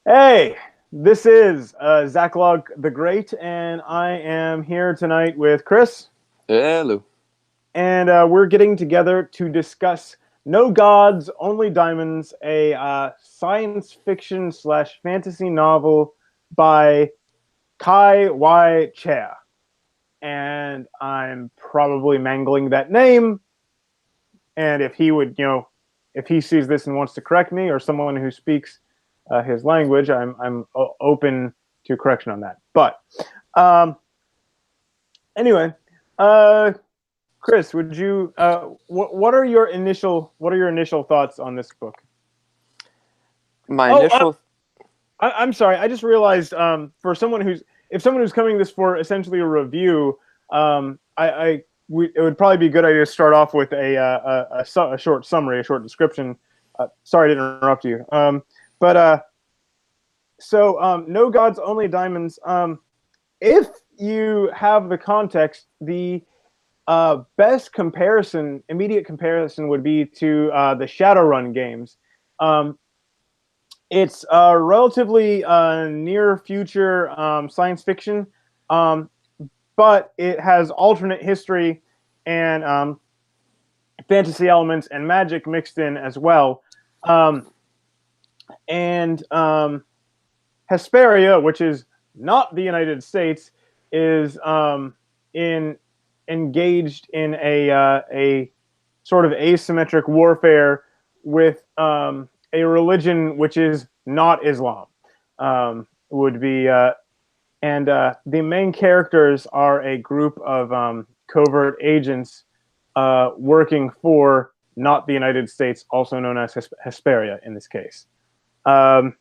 Hey, this is Zach Log the Great, and I am here tonight with Chris, Hello. and we're getting together to discuss No Gods, Only Diamonds, a science fiction slash fantasy novel by Kai Wai Cheah. And I'm probably mangling that name, and if he would, if he sees this and wants to correct me, or someone who speaks his language, I'm open to correction on that. But um, anyway, uh, Chris, would you what are your initial thoughts on this book? My Oh, initial I'm sorry. I just realized for someone who's if someone who's coming this for essentially a review, it would probably be a good idea to start off with a short summary, a short description. Sorry to interrupt you. No Gods, Only Diamonds. If you have the context, the best comparison, immediate comparison, would be to the Shadowrun games. Um, it's relatively near future science fiction, um, but it has alternate history and fantasy elements and magic mixed in as well. Um, and Hesperia, which is not the United States, is in engaged in a sort of asymmetric warfare with a religion which is not Islam. Would be and The main characters are a group of covert agents working for not the United States, also known as Hesperia in this case. Um,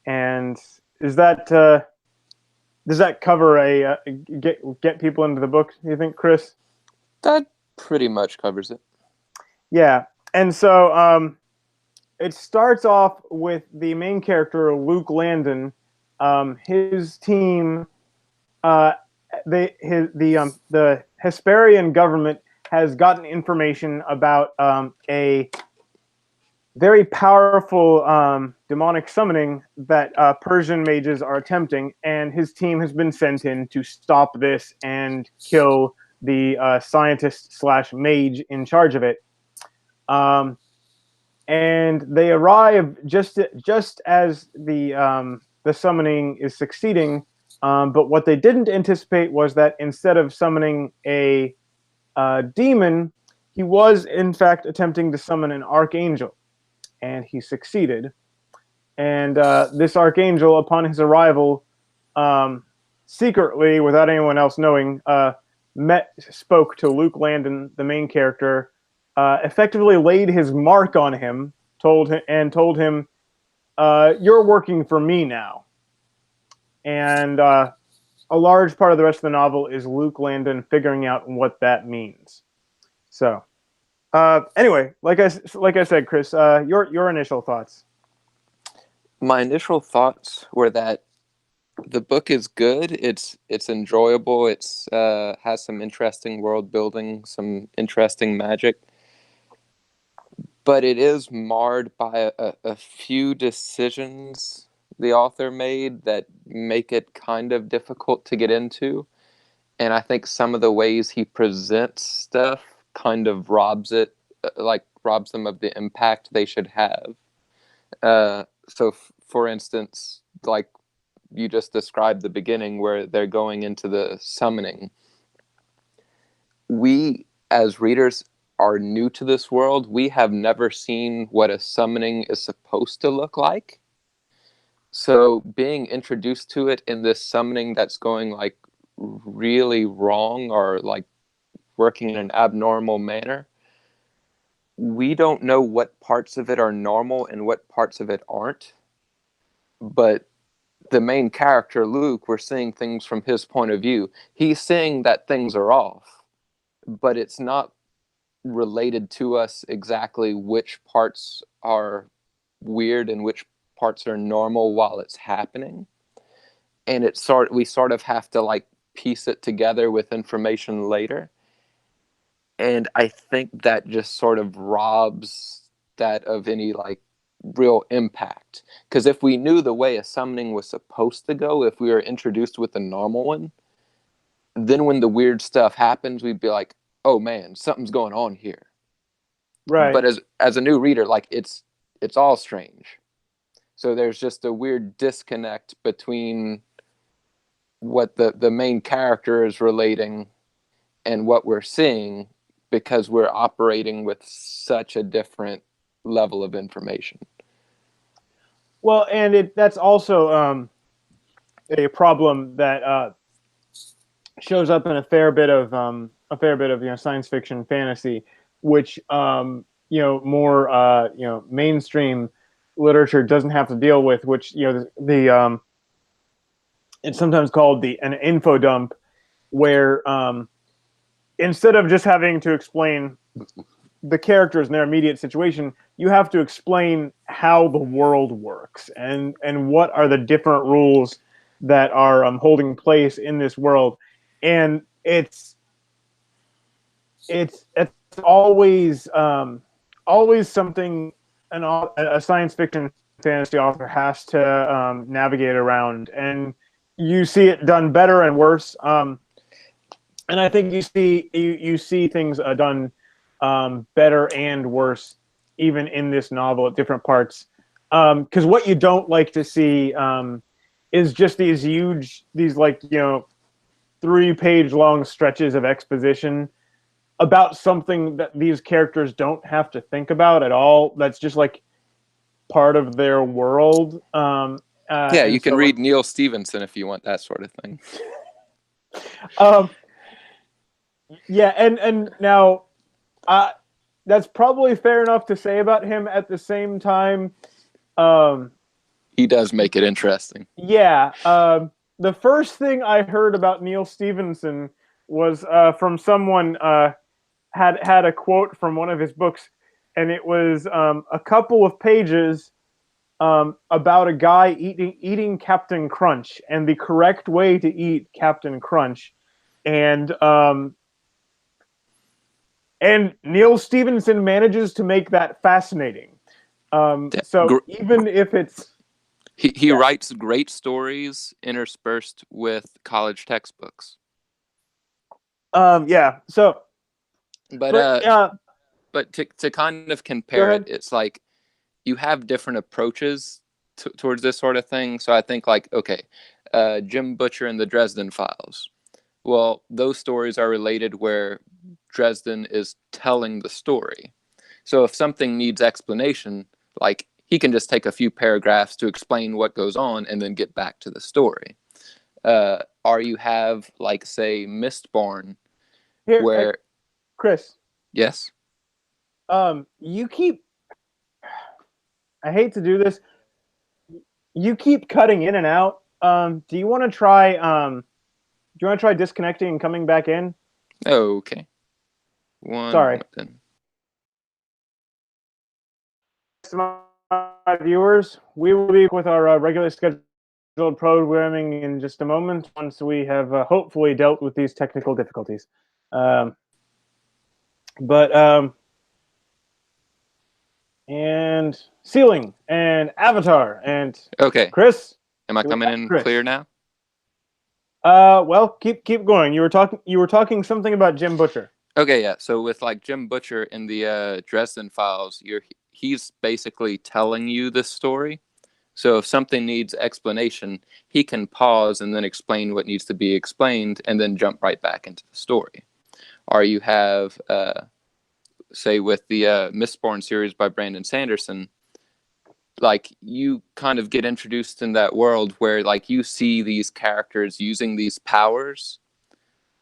and is that does that cover get people into the book? Do you think, Chris? that pretty much covers it. Yeah, and so it starts off with the main character Luke Landon. His team, uh, the Hesperian government has gotten information about a very powerful demonic summoning that Persian mages are attempting, and his team has been sent in to stop this and kill the scientist slash mage in charge of it. Um, and they arrive just as the summoning is succeeding. But what they didn't anticipate was that instead of summoning a demon, he was in fact attempting to summon an archangel, and he succeeded. And this archangel, upon his arrival, um, secretly, without anyone else knowing, spoke to Luke Landon, the main character, effectively laid his mark on him, told him, "You're working for me now." And a large part of the rest of the novel is Luke Landon figuring out what that means. So, anyway, like I said, Chris, your initial thoughts. My initial thoughts were that the book is good. It's enjoyable. It's has some interesting world building, some interesting magic, but it is marred by a few decisions the author made that make it kind of difficult to get into. And I think some of the ways he presents stuff kind of robs them of the impact they should have. For instance, like you just described the beginning where they're going into the summoning, we as readers are new to this world. We have never seen what a summoning is supposed to look like. So being introduced to it in this summoning that's going like really wrong or like working in an abnormal manner, we don't know what parts of it are normal and what parts of it aren't. But the main character, Luke, we're seeing things from his point of view. He's seeing that things are off, but it's not related to us exactly which parts are weird and which parts are normal while it's happening. And we sort of have to like piece it together with information later. And I think that just sort of robs that of any like real impact. Because if we knew the way a summoning was supposed to go, if we were introduced with a normal one, then when the weird stuff happens, we'd be like, oh man, something's going on here. Right. But as a new reader, like it's all strange. So there's just a weird disconnect between what the main character is relating and what we're seeing, because we're operating with such a different level of information. Well, and that's also a problem that shows up in a fair bit of science fiction fantasy, which more mainstream literature doesn't have to deal with, which the it's sometimes called an info dump, where instead of just having to explain the characters and their immediate situation, you have to explain how the world works and what are the different rules that are holding place in this world. And it's always something a science fiction fantasy author has to navigate around, and you see it done better and worse. And I think you see things done better and worse, even in this novel at different parts. Because what you don't like to see is just these 3-page long stretches of exposition about something that these characters don't have to think about at all. That's just like part of their world. Yeah, you can read Neil Stevenson if you want that sort of thing. Yeah, and now that's probably fair enough to say about him. At the same time, he does make it interesting. Yeah. The first thing I heard about Neil Stevenson was from someone had a quote from one of his books, and it was a couple of pages about a guy eating Captain Crunch and the correct way to eat Captain Crunch, and Neil Stevenson manages to make that fascinating. So even if it's he writes great stories interspersed with college textbooks. Yeah. So, but to kind of compare it, it's like you have different approaches towards this sort of thing. So I think like, okay, Jim Butcher and the Dresden Files. Well, those stories are related where Dresden is telling the story. So if something needs explanation, like he can just take a few paragraphs to explain what goes on and then get back to the story. Or you have, like, say, Mistborn, where Chris. Yes. You keep. I hate to do this. You keep cutting in and out. Do you want to try? Do you want to try disconnecting and coming back in? Okay. Sorry. To my viewers, we will be with our regularly scheduled programming in just a moment once we have hopefully dealt with these technical difficulties. And Ceiling and Avatar and okay. Chris, am I coming in clear now? Well, keep going. You were talking something about Jim Butcher. Okay, yeah. So with like Jim Butcher in the Dresden Files, he's basically telling you the story. So if something needs explanation, he can pause and then explain what needs to be explained and then jump right back into the story. Or you have, say, with the Mistborn series by Brandon Sanderson, like you kind of get introduced in that world where like you see these characters using these powers,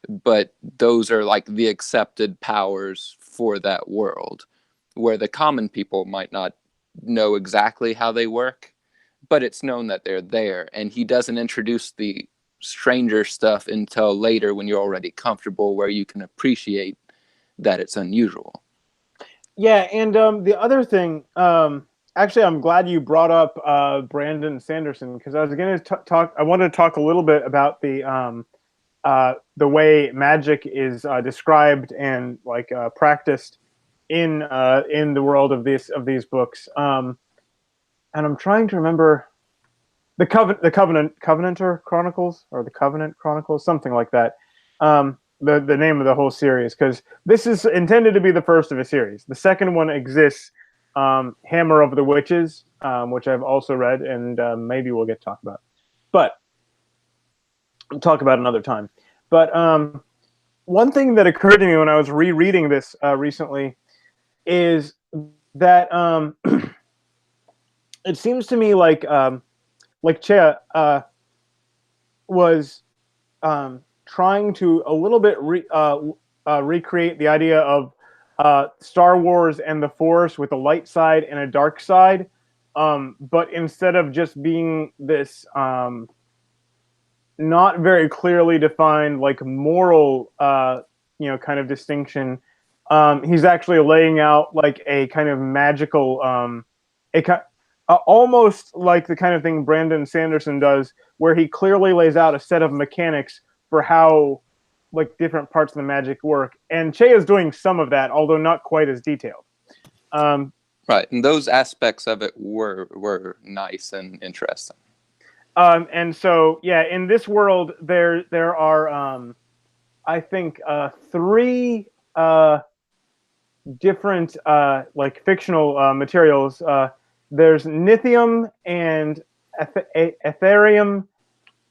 but those are like the accepted powers for that world, where the common people might not know exactly how they work, but it's known that they're there. And he doesn't introduce the stranger stuff until later when you're already comfortable, where you can appreciate that it's unusual. Yeah, and the other thing, actually, I'm glad you brought up Brandon Sanderson, because I was going to talk. I wanted to talk a little bit about the way magic is described and practiced in the world of these books. and I'm trying to remember Covenanter Chronicles, or the Covenant Chronicles, something like that. The name of the whole series, because this is intended to be the first of a series. The second one exists, Hammer of the Witches, which I've also read, and maybe we'll get to talk about. But we'll talk about another time. But one thing that occurred to me when I was rereading this recently is that it seems to me like Cheah was trying to a little bit recreate the idea of Star Wars and the Force with a light side and a dark side, but instead of just being this not very clearly defined like moral kind of distinction, he's actually laying out like a kind of magical almost like the kind of thing Brandon Sanderson does, where he clearly lays out a set of mechanics for how like different parts of the magic work. And Cheah is doing some of that, although not quite as detailed. Right, and those aspects of it were nice and interesting. And so, yeah, in this world, there are, I think, three different like fictional materials. There's Nithium and Ethereum,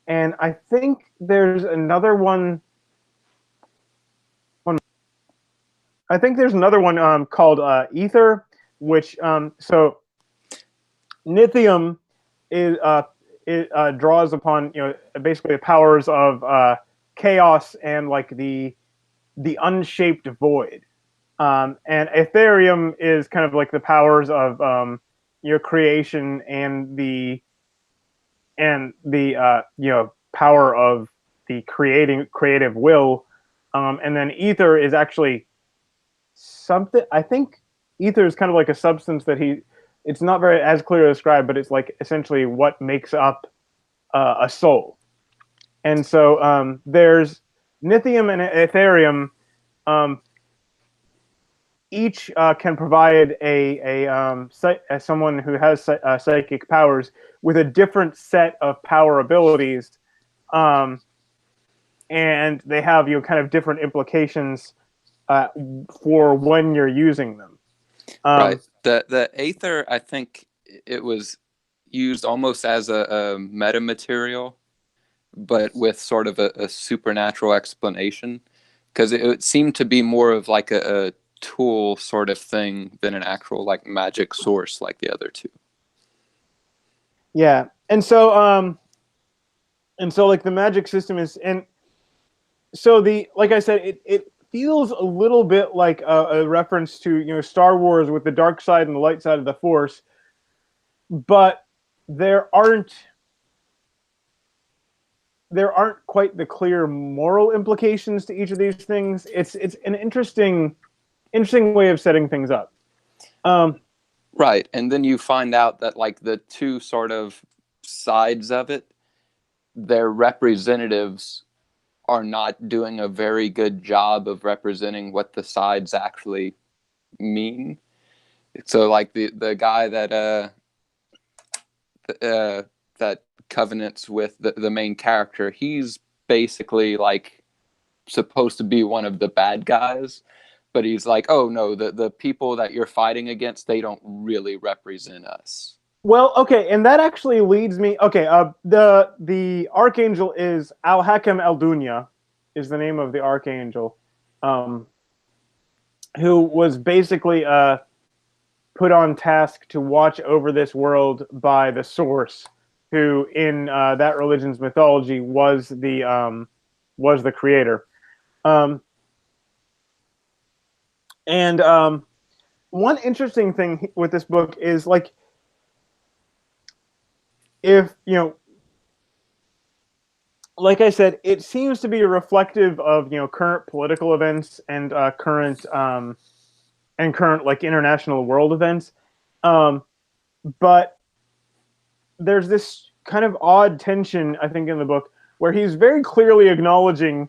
and I think there's another one. I think there's another one called Ether, which so Nithium is it draws upon basically the powers of chaos and like the unshaped void, and Ethereum is kind of like the powers of creation and the power of the creative will, and then Ether is actually something. I think Ether is kind of like a substance that it's not very as clear to describe, but it's like essentially what makes up a soul. And so there's Nithium and Ethereum. Each can provide someone who has psychic powers with a different set of power abilities, and they have kind of different implications for when you're using them. Right. The Aether, I think it was used almost as a metamaterial, but with sort of a supernatural explanation, because it seemed to be more of like a tool sort of thing than an actual like magic source like the other two. Yeah, and so like the magic system is, and so like I said, it feels a little bit like a reference to Star Wars with the dark side and the light side of the Force, but there aren't quite the clear moral implications to each of these things. It's an interesting way of setting things up. Right, and then you find out that like the two sort of sides of it, their representatives are not doing a very good job of representing what the sides actually mean. So like the guy that that covenants with the main character, he's basically like supposed to be one of the bad guys, but he's like, oh no, the people that you're fighting against, they don't really represent us. Well, okay, and that actually leads me. Okay, the archangel is Al Hakim Al Dunya, is the name of the archangel, who was basically put on task to watch over this world by the Source, who in that religion's mythology was the creator. And one interesting thing with this book is like, if like I said, it seems to be reflective of current political events and current like international world events, but there's this kind of odd tension, I think, in the book where he's very clearly acknowledging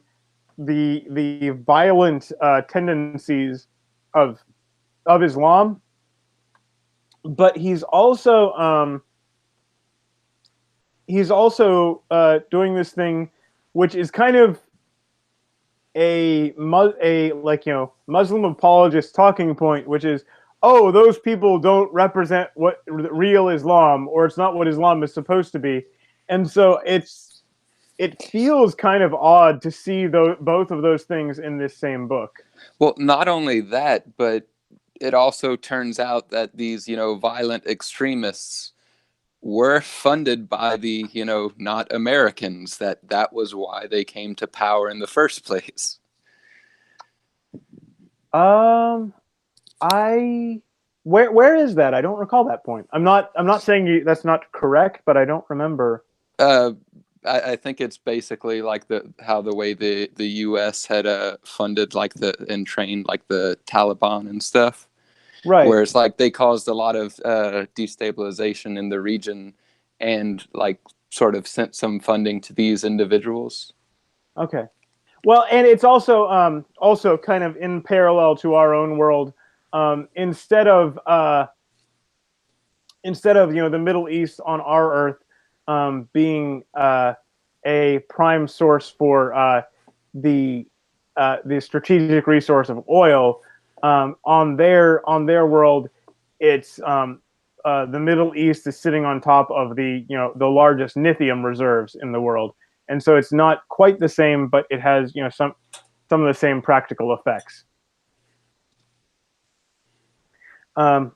the violent tendencies of Islam, but he's also doing this thing, which is kind of a like Muslim apologist talking point, which is, oh, those people don't represent what real Islam, or it's not what Islam is supposed to be, and so it feels kind of odd to see both of those things in this same book. Well, not only that, but it also turns out that these, violent extremists were funded by the, not Americans, that was why they came to power in the first place. Um, I where is that? I don't recall that point. I'm not saying that's not correct, but I don't remember. Uh, I think it's basically like how the way the U.S. had funded like and trained like the Taliban and stuff, Right. where it's like they caused a lot of destabilization in the region, and like sort of sent some funding to these individuals. Okay. Well, and it's also kind of in parallel to our own world. Instead of the Middle East on our Earth being a prime source for the the strategic resource of oil, on their world, it's the Middle East is sitting on top of the largest lithium reserves in the world, and so it's not quite the same, but it has some of the same practical effects. Um,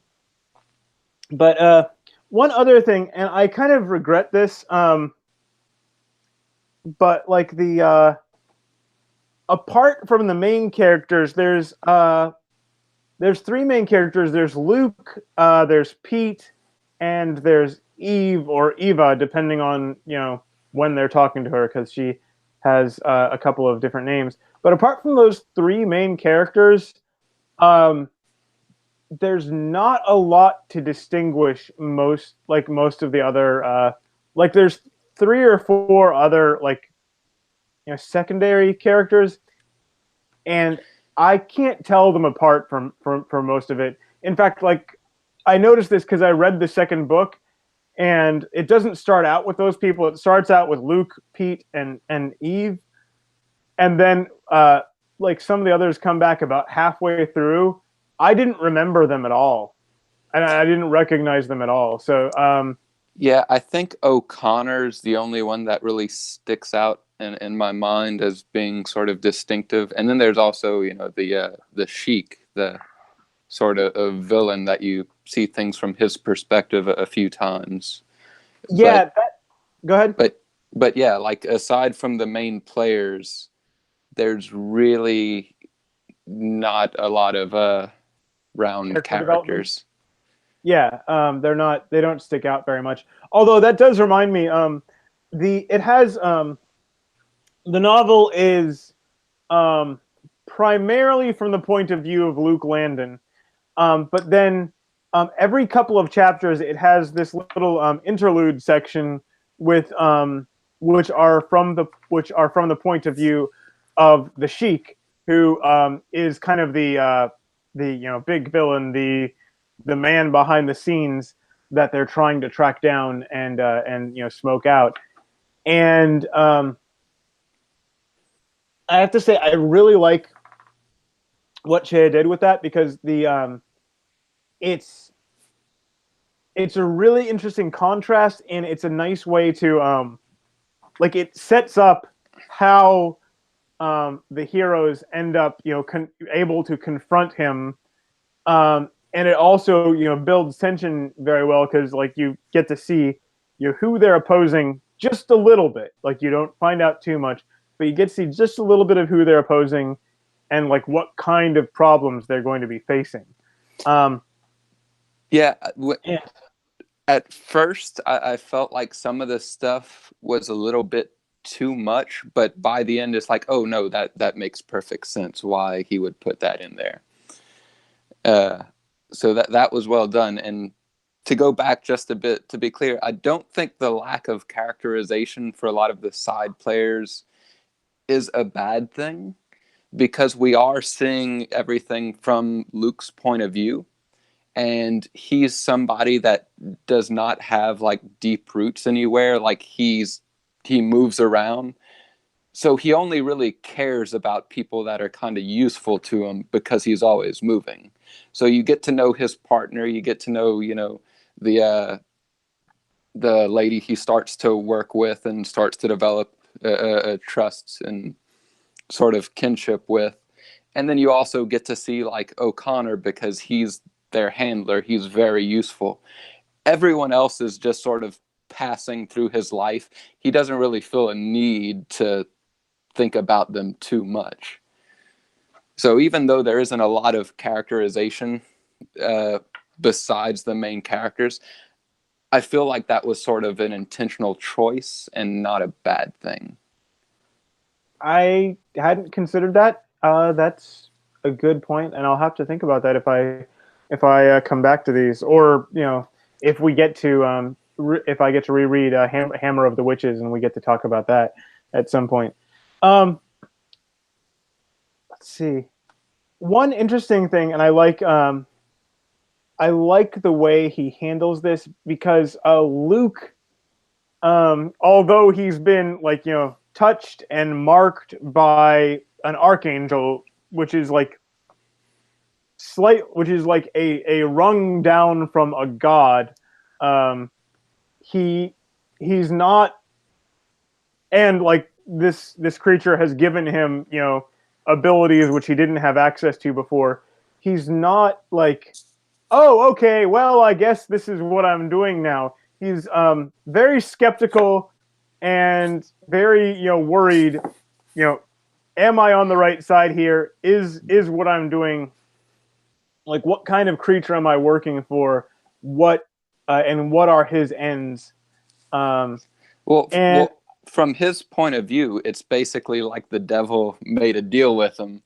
but one other thing, and I kind of regret this, but like apart from the main characters, there's three main characters. There's Luke, there's Pete, and there's Eve or Eva, depending on when they're talking to her, because she has a couple of different names. But apart from those three main characters, um, there's not a lot to distinguish most of the other like there's three or four other secondary characters, and I can't tell them apart from most of it. In fact, like I noticed this because I read the second book, and it doesn't start out with those people. It starts out with Luke, Pete, and Eve, and then like some of the others come back about halfway through. I didn't remember them at all, and I didn't recognize them at all. So Yeah, I think O'Connor's the only one that really sticks out in my mind as being sort of distinctive. And then there's also, the Sheik, the sort of villain that you see things from his perspective a few times. yeah, But go ahead. but yeah, like aside from the main players, there's really not a lot of round Character development. characters. Yeah, they don't stick out very much. Although that does remind me, it has the novel is primarily from the point of view of Luke Landon, but then every couple of chapters it has this little interlude section with which are from the point of view of the Sheik, who is kind of the big villain, the man behind the scenes that they're trying to track down and smoke out. And I have to say I really like what Cheah did with that, because it's it's a really interesting contrast, and it's a nice way to like it sets up how the heroes end up able to confront him, and it also builds tension very well, because like you get to see who they're opposing just a little bit. Like you don't find out too much, but you get to see just a little bit of who they're opposing and like what kind of problems they're going to be facing. Um, Yeah, and at first I felt like some of the stuff was a little bit too much, but by the end it's like, oh no, that makes perfect sense why he would put that in there. So that was well done. And to go back just a bit, to be clear, I don't think the lack of characterization for a lot of the side players is a bad thing, because we are seeing everything from Luke's point of view. and he's somebody that does not have like deep roots anywhere. Like he moves around, so he only really cares about people that are kind of useful to him because he's always moving. So you get to know his partner, you get to know, the lady he starts to work with and starts to develop trusts and sort of kinship with. And then you also get to see like O'Connor, because he's their handler. He's very useful. Everyone else is just sort of passing through his life. He doesn't really feel a need to think about them too much. So even though there isn't a lot of characterization besides the main characters, I feel like that was sort of an intentional choice and not a bad thing. I hadn't considered that. That's a good point, and I'll have to think about that if I come back to these, or if we get to if I get to reread Hammer of the Witches, and we get to talk about that at some point. Let's see. One interesting thing, and I like the way he handles this, because Luke, although he's been touched and marked by an archangel, which is like a rung down from a god, he's not, and like this creature has given him abilities which he didn't have access to before. He's not like, oh, okay, well, I guess this is what I'm doing now. He's very skeptical and very worried. Am I on the right side here? Is what I'm doing, like, what kind of creature am I working for? What and what are his ends? Well, from his point of view, it's basically like the devil made a deal with him,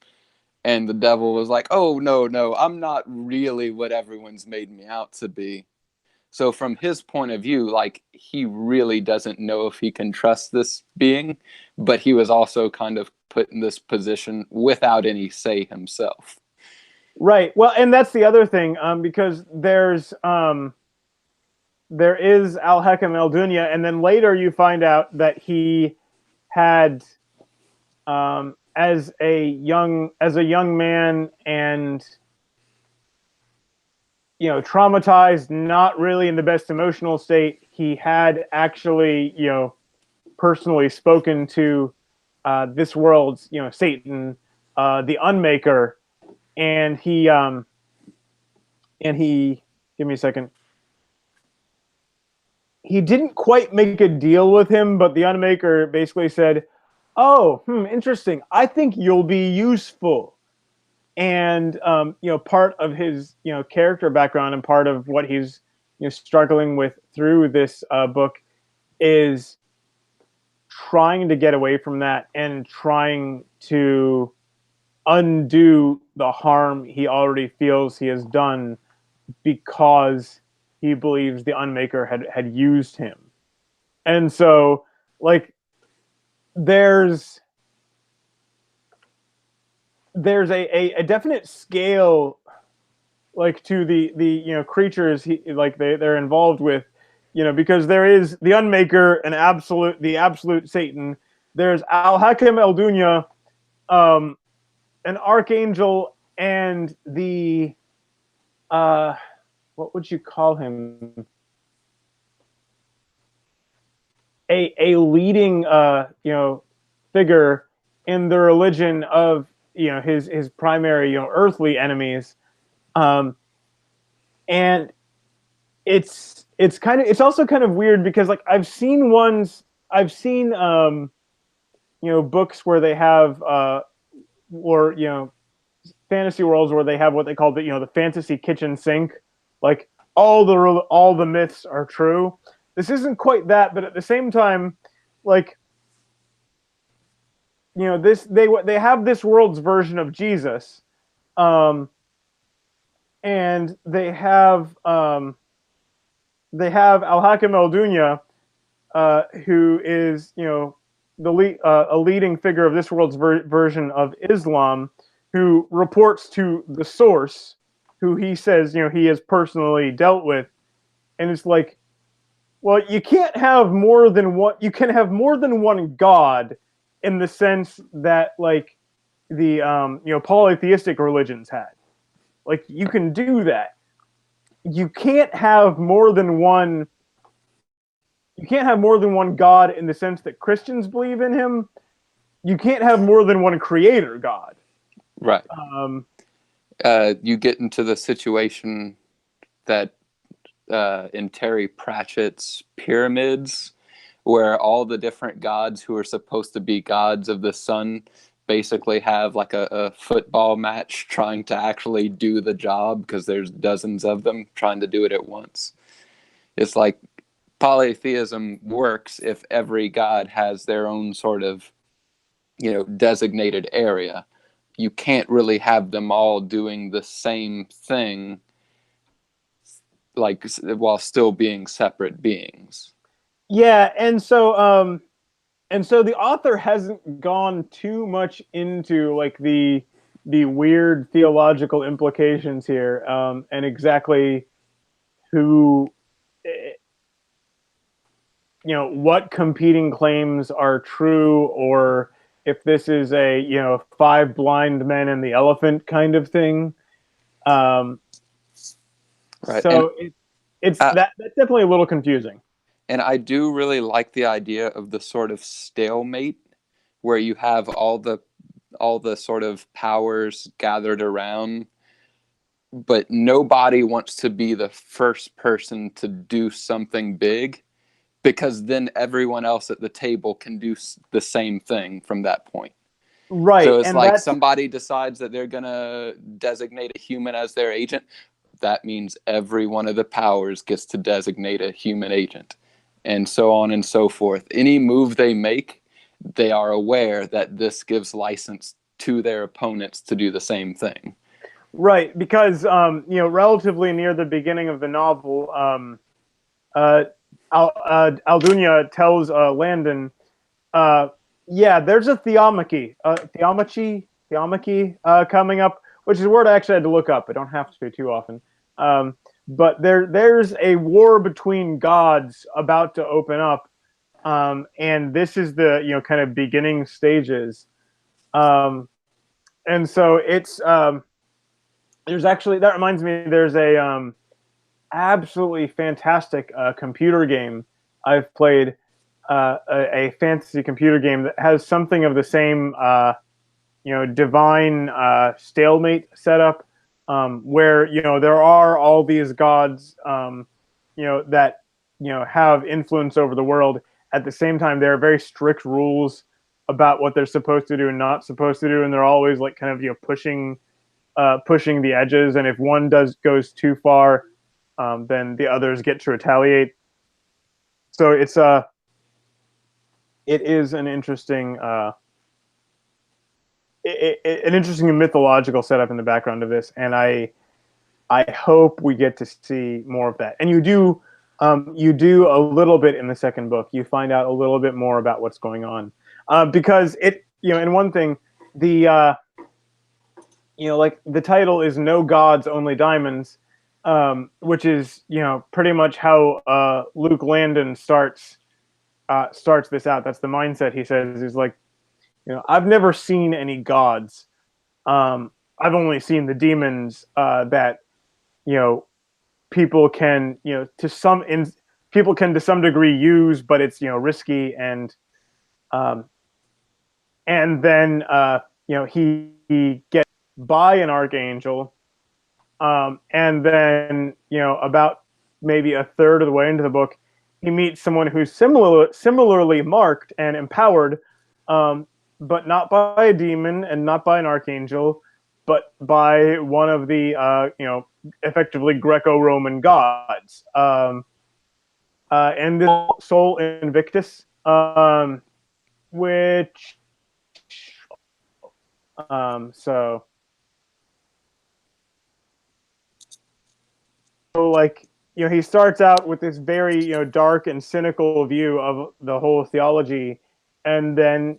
and the devil was like, "Oh, no, I'm not really what everyone's made me out to be." So from his point of view, like, he really doesn't know if he can trust this being, but he was also kind of put in this position without any say himself. Right. Well, and that's the other thing, because there is Al Hekam El Dunya, and then later you find out that he had, as a young man, and traumatized, not really in the best emotional state, he had actually personally spoken to this world's Satan, the Unmaker, and he give me a second. He didn't quite make a deal with him, but the Unmaker basically said, "Oh, interesting. I think you'll be useful." And part of his character background, and part of what he's struggling with through this book, is trying to get away from that and trying to undo the harm he already feels he has done, because he believes the Unmaker had used him. And so, like, there's a definite scale, like, to the creatures they're involved with, because there is the Unmaker, the absolute Satan. There's Al Hakim El Dunya, an archangel, and the what would you call him? A leading figure in the religion of his primary earthly enemies, and it's also kind of weird, because like I've seen books where they have or fantasy worlds where they have what they call the fantasy kitchen sink, like all the myths are true. This isn't quite that, but at the same time, like, they have this world's version of Jesus, and they have Al Hakim El Dunya, who is a leading figure of this world's version of Islam, who reports to the source, who he says he has personally dealt with, and it's like, well, you can't have more than one. You can have more than one god, in the sense that like the polytheistic religions had. Like you can do that. You can't have more than one. You can't have more than one god in the sense that Christians believe in him. You can't have more than one creator god. Right. Um, You get into the situation that in Terry Pratchett's Pyramids, where all the different gods who are supposed to be gods of the sun basically have like a football match trying to actually do the job because there's dozens of them trying to do it at once. It's like polytheism works if every god has their own sort of designated area. You can't really have them all doing the same thing, like, while still being separate beings. yeah, and so the author hasn't gone too much into like the weird theological implications here, and exactly who eh, what competing claims are true, or if this is a five blind men and the elephant kind of thing. um, Right. And so that's definitely a little confusing. I do really like the idea of the sort of stalemate where you have all the sort of powers gathered around, but nobody wants to be the first person to do something big, because then everyone else at the table can do the same thing from that point. Right, So it's and like that's somebody decides that they're going to designate a human as their agent. That means every one of the powers gets to designate a human agent, and so on and so forth. Any move they make, they are aware that this gives license to their opponents to do the same thing. right, because relatively near the beginning of the novel, uh, Aldunia tells Landon, uh, yeah, there's a theomachy coming up, which is a word I actually had to look up. I don't have to too often. But there's a war between gods about to open up, and this is the kind of beginning stages. Um, and so it's there's actually, that reminds me, there's a absolutely fantastic computer game I've played, a fantasy computer game that has something of the same divine stalemate setup, where there are all these gods that have influence over the world. At the same time, there are very strict rules about what they're supposed to do and not supposed to do, and they're always like kind of pushing the edges. And if one goes too far, then the others get to retaliate. So it is an interesting an interesting mythological setup in the background of this, and I hope we get to see more of that. And you do a little bit in the second book. You find out a little bit more about what's going on, because and one thing, the like the title is No Gods, Only Diamonds, which is pretty much how Luke Landon starts this out. That's the mindset he says. He's like, I've never seen any gods. I've only seen the demons that you know people can people can to some degree use, but it's risky. Um, and then he gets by an archangel, and then about maybe a third of the way into the book, he meets someone who's similarly marked and empowered, but not by a demon and not by an archangel, but by one of the effectively Greco-Roman gods, and this Sol Invictus, which so like he starts out with this very dark and cynical view of the whole theology, and then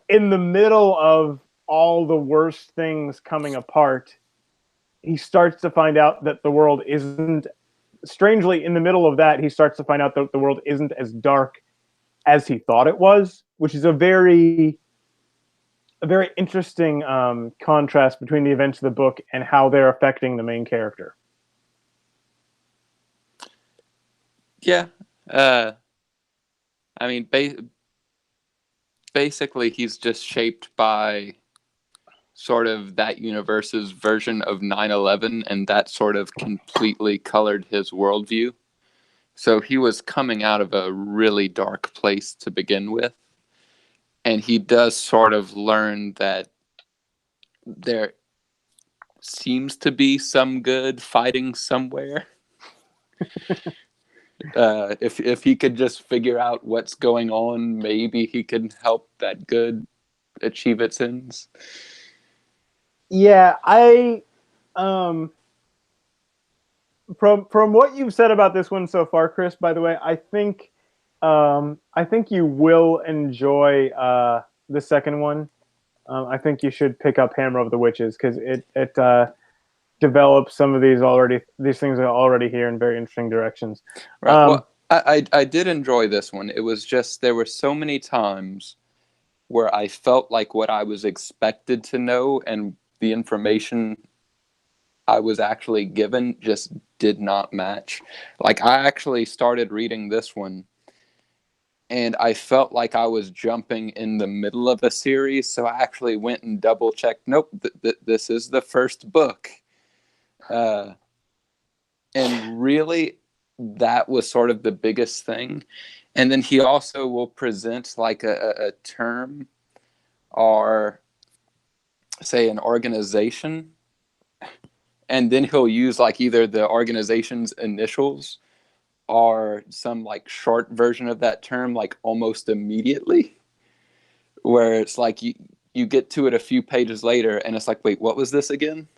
in the middle of all the worst things coming apart, he starts to find out that the world isn't, strangely, in the middle of that, he starts to find out that the world isn't as dark as he thought it was, which is a very interesting contrast between the events of the book and how they're affecting the main character. Yeah. I mean, basically, he's just shaped by sort of that universe's version of 9/11, and that sort of completely colored his worldview. So he was coming out of a really dark place to begin with. And he does sort of learn that there seems to be some good fighting somewhere. If he could just figure out what's going on, maybe he could help that good achieve its ends. Yeah, I from what you've said about this one so far, Chris. By the way, I think you will enjoy the second one. I think you should pick up Hammer of the Witches because it develops some of these things are already here in very interesting directions. Right. Well, I did enjoy this one. It was just there were so many times where I felt like what I was expected to know and the information I was actually given just did not match. Like I actually started reading this one and I felt like I was jumping in the middle of a series, so I actually went and double checked. Nope, this is the first book. And really, that was sort of the biggest thing. And then he also will present like a term or say an organization, and then he'll use like either the organization's initials or some like short version of that term like almost immediately, where it's like you get to it a few pages later and it's like, wait, what was this again?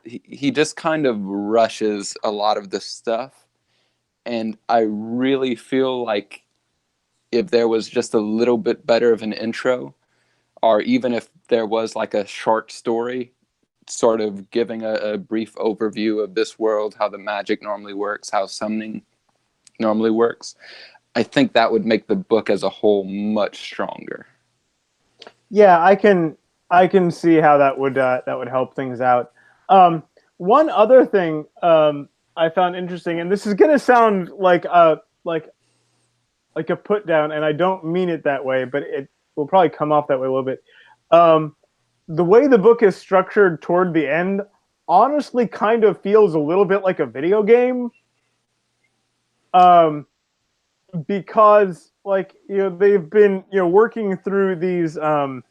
He just kind of rushes a lot of this stuff, and I really feel like if there was just a little bit better of an intro, or even if there was like a short story sort of giving a brief overview of this world, how the magic normally works, how summoning normally works, I think that would make the book as a whole much stronger. Yeah, I can see how that would help things out. One other thing I found interesting, and this is going to sound like a put down, and I don't mean it that way, but it will probably come off that way a little bit. Um, the way the book is structured toward the end honestly kind of feels a little bit like a video game. Um, because like they've been working through these they've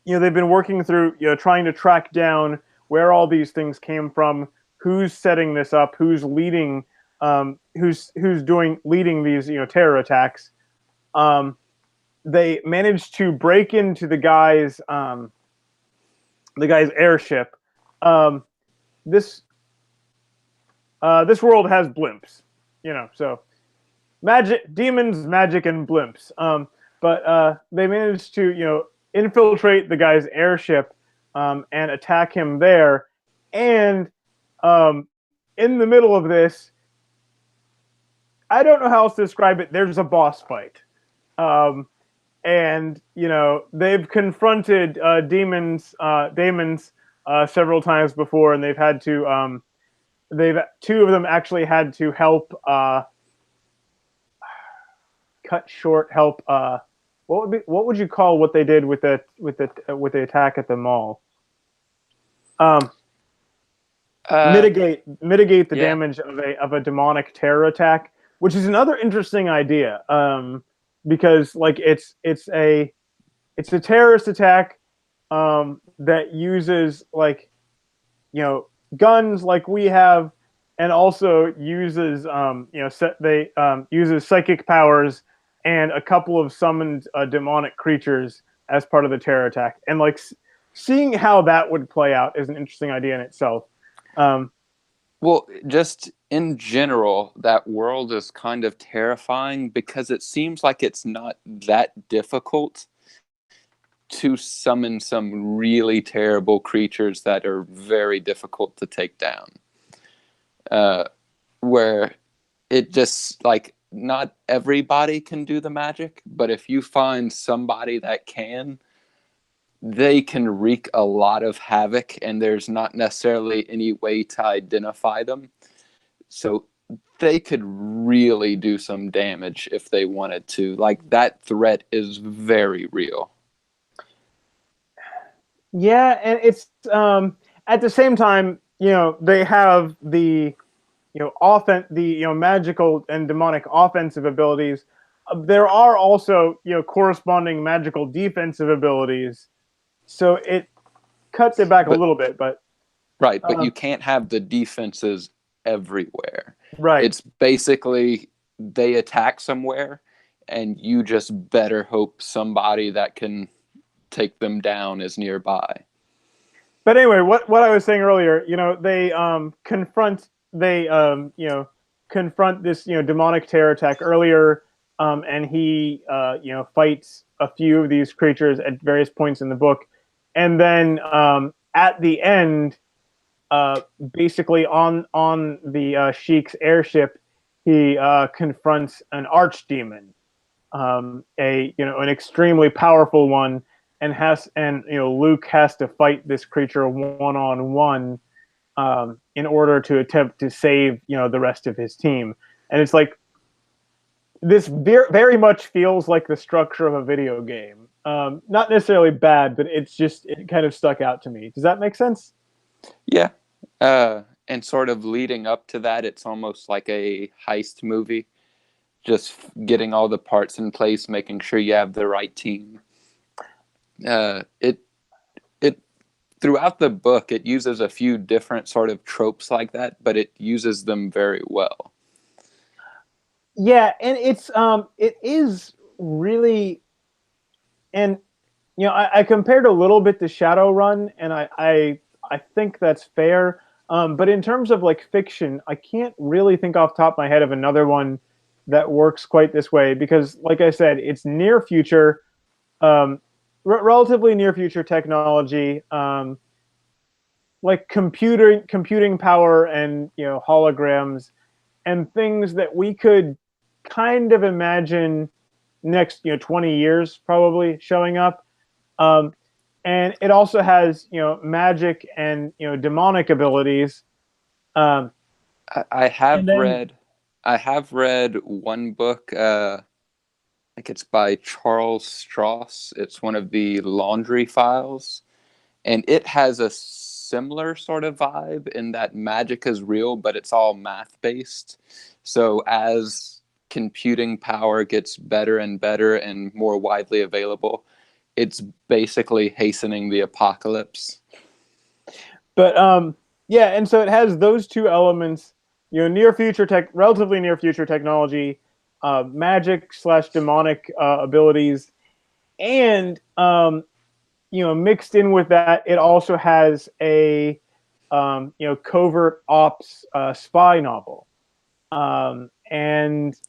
been working through trying to track down where all these things came from, who's setting this up, who's leading who's doing leading these terror attacks. They managed to break into the guy's airship. This this world has blimps, so magic, demons, magic, and blimps. But they managed to infiltrate the guy's airship and attack him there. And in the middle of this, I don't know how else to describe it. There's a boss fight. And they've confronted Daimons several times before, and they've had to two of them actually had to help cut short help. What would you call what they did with the attack at the mall? Mitigate the damage of a demonic terror attack, which is another interesting idea. Because like it's a terrorist attack that uses like guns like we have, and also uses uses psychic powers and a couple of summoned demonic creatures as part of the terror attack. And like seeing how that would play out is an interesting idea in itself. Well, just in general, that world is kind of terrifying because it seems like it's not that difficult to summon some really terrible creatures that are very difficult to take down. Where it just, like, not everybody can do the magic, but if you find somebody that can, they can wreak a lot of havoc, and there's not necessarily any way to identify them. So they could really do some damage if they wanted to. Like, that threat is very real. Yeah, and it's at the same time, they have the magical and demonic offensive abilities. There are also corresponding magical defensive abilities, so it cuts it back a But little bit. But right, but you can't have the defenses everywhere. right, It's basically they attack somewhere, and you just better hope somebody that can take them down is nearby. but anyway, what I was saying earlier, they confront this demonic terror attack earlier, and he fights a few of these creatures at various points in the book, and then at the end, basically on the Sheik's airship, he confronts an archdemon, an extremely powerful one, and Luke has to fight this creature one on one in order to attempt to save the rest of his team. And it's like this very much feels like the structure of a video game. Not necessarily bad, but it kind of stuck out to me. Does that make sense? Yeah. And sort of leading up to that, it's almost like a heist movie. Just getting all the parts in place, making sure you have the right team. It throughout the book, it uses a few different sort of tropes like that, but it uses them very well. Yeah, and it is really, and I compared a little bit to Shadowrun, and I think that's fair. But in terms of like fiction, I can't really think off the top of my head of another one that works quite this way, because, like I said, it's near future, relatively near future technology, like computing power and holograms and things that we could kind of imagine next 20 years probably showing up. And it also has magic and demonic abilities. I have then, read one book. I think it's by Charles Stross. It's one of the Laundry Files, and it has a similar sort of vibe in that magic is real, but it's all math based. So as computing power gets better and better and more widely available, it's basically hastening the apocalypse. but yeah, and so it has those two elements, relatively near future technology, magic / demonic abilities, and mixed in with that, it also has a covert ops spy novel, and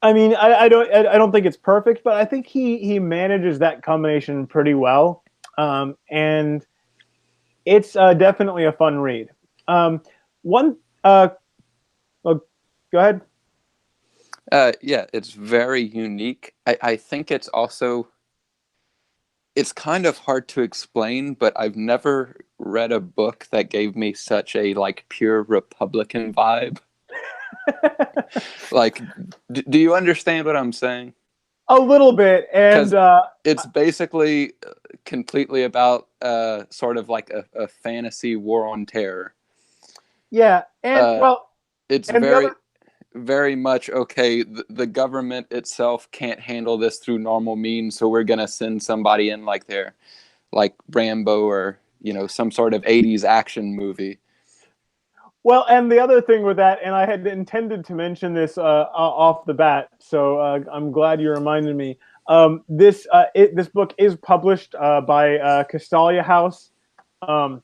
I mean, I don't think it's perfect, but I think he manages that combination pretty well, and it's definitely a fun read. One, well, go ahead. Yeah, it's very unique. I think it's kind of hard to explain, but I've never read a book that gave me such a like pure Republican vibe. Like, do you understand what I'm saying? A little bit, and Because it's basically completely about sort of like a fantasy war on terror. yeah, and Uh, well, it's and the very, other, very much okay. The government itself can't handle this through normal means, so we're gonna send somebody in like they're like Rambo or some sort of '80s action movie. well, and the other thing with that, and I had intended to mention this off the bat, so I'm glad you reminded me. This book is published by Castalia House, um,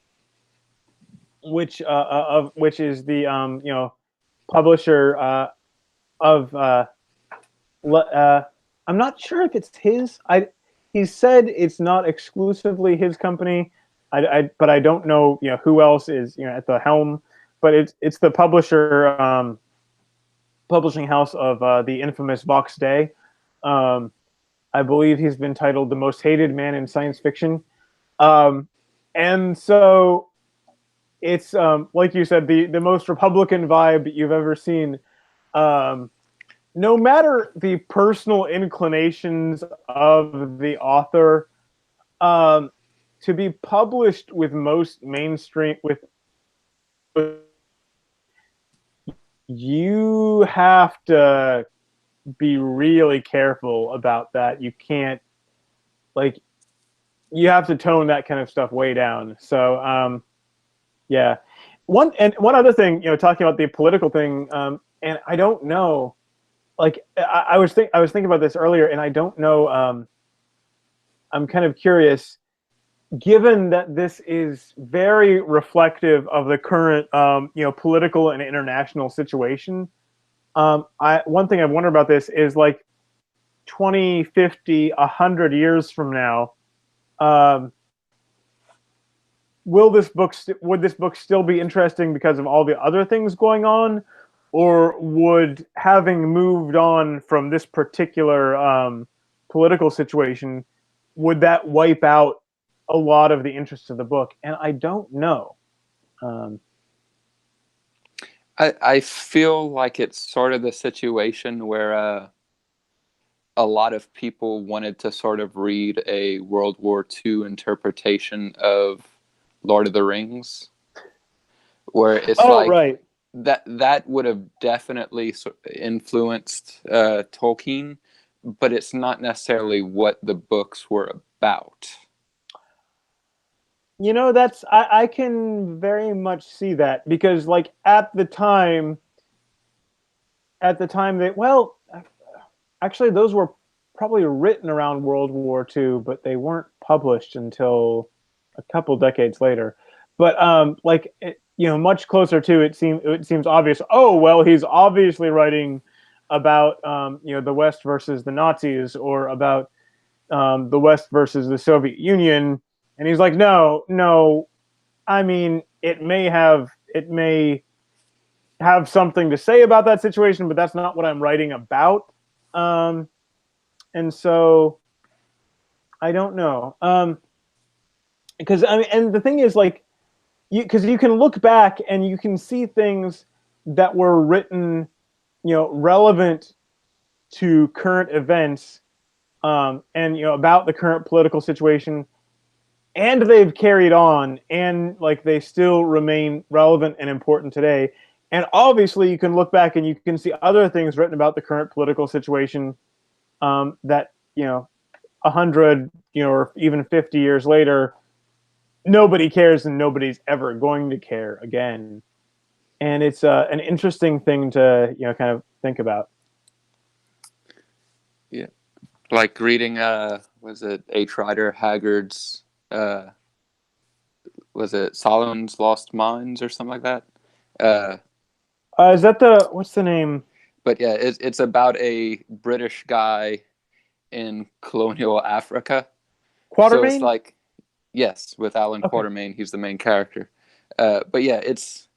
which is the publisher of I'm not sure if it's his. he said it's not exclusively his company. But I don't know, who else is, at the helm. But it's the publishing house of the infamous Vox Day. Um, I believe he's been titled the most hated man in science fiction. Um, and so it's like you said, the most Republican vibe you've ever seen. Um, no matter the personal inclinations of the author, um, to be published with most mainstream with you have to be really careful about that. You can't like you have to tone that kind of stuff way down. So yeah. One other thing, talking about the political thing, and I don't know, like I was thinking about this earlier, and I don't know. I'm kind of curious, given that this is very reflective of the current, political and international situation. I One thing I've wondered about this is like 20, 50, 100 years from now, um, would this book still be interesting because of all the other things going on, or would having moved on from this particular political situation, would that wipe out a lot of the interest of the book? And I don't know. Um, I feel like it's sort of the situation where a lot of people wanted to sort of read a World War II interpretation of Lord of the Rings, where it's oh, like right. that would have definitely influenced Tolkien, but it's not necessarily what the books were about. I can very much see that because, like, at the time they well, actually, those were probably written around World War II, but they weren't published until a couple decades later. But much closer to it seems obvious. Oh well, he's obviously writing about the West versus the Nazis, or about the West versus the Soviet Union, and he's like, no, no. I mean, it may have something to say about that situation, but that's not what I'm writing about. Um, and so I don't know. Because I mean, and the thing is, like, because you can look back and you can see things that were written, relevant to current events, and about the current political situation, and they've carried on, and like they still remain relevant and important today. And obviously, you can look back and you can see other things written about the current political situation, that 100, or even 50 years later, nobody cares and nobody's ever going to care again. And it's an interesting thing to kind of think about. Yeah, like reading was it H. Rider Haggard's was it Solomon's Lost Mines or something like that? Uh, Is that the what's the name? but yeah, it's about a British guy in colonial Africa. So it's Quatermain? like, yes, with Alan Okay. Quatermain, he's the main character. But yeah, it's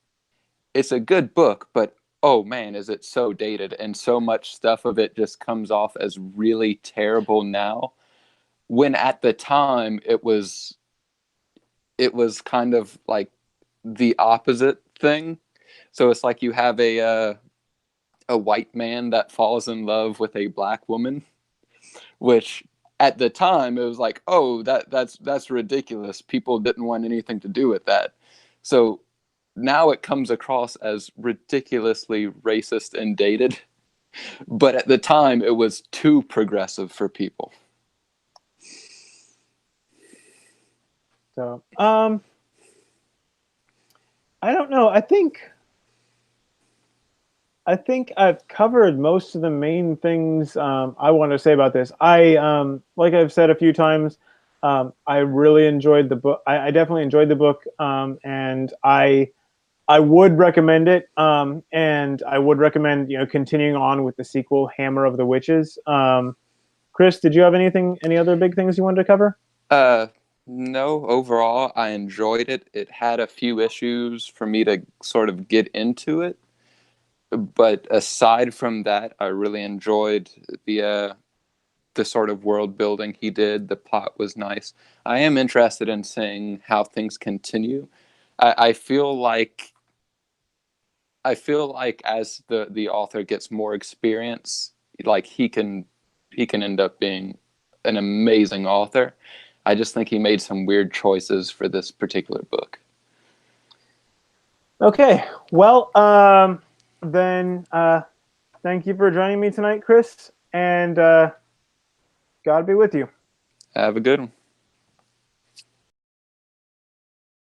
a good book, but oh man, is it so dated, and so much stuff of it just comes off as really terrible now. When at the time it was kind of like the opposite thing. So it's like you have a white man that falls in love with a black woman, which at the time it was like, oh, that's ridiculous. People didn't want anything to do with that. So now it comes across as ridiculously racist and dated, but at the time it was too progressive for people. So, I don't know. I think I've covered most of the main things I want to say about this. Like I've said a few times, I really enjoyed the book. I definitely enjoyed the book, and I would recommend it. And I would recommend continuing on with the sequel, Hammer of the Witches. Chris, did you have any other big things you wanted to cover? No, overall, I enjoyed it. It had a few issues for me to sort of get into it, but aside from that, I really enjoyed the sort of world building he did. The plot was nice. I am interested in seeing how things continue. I feel like as the author gets more experience, like he can end up being an amazing author. I just think he made some weird choices for this particular book. Okay, well, then thank you for joining me tonight, Chris, and God be with you. Have a good one.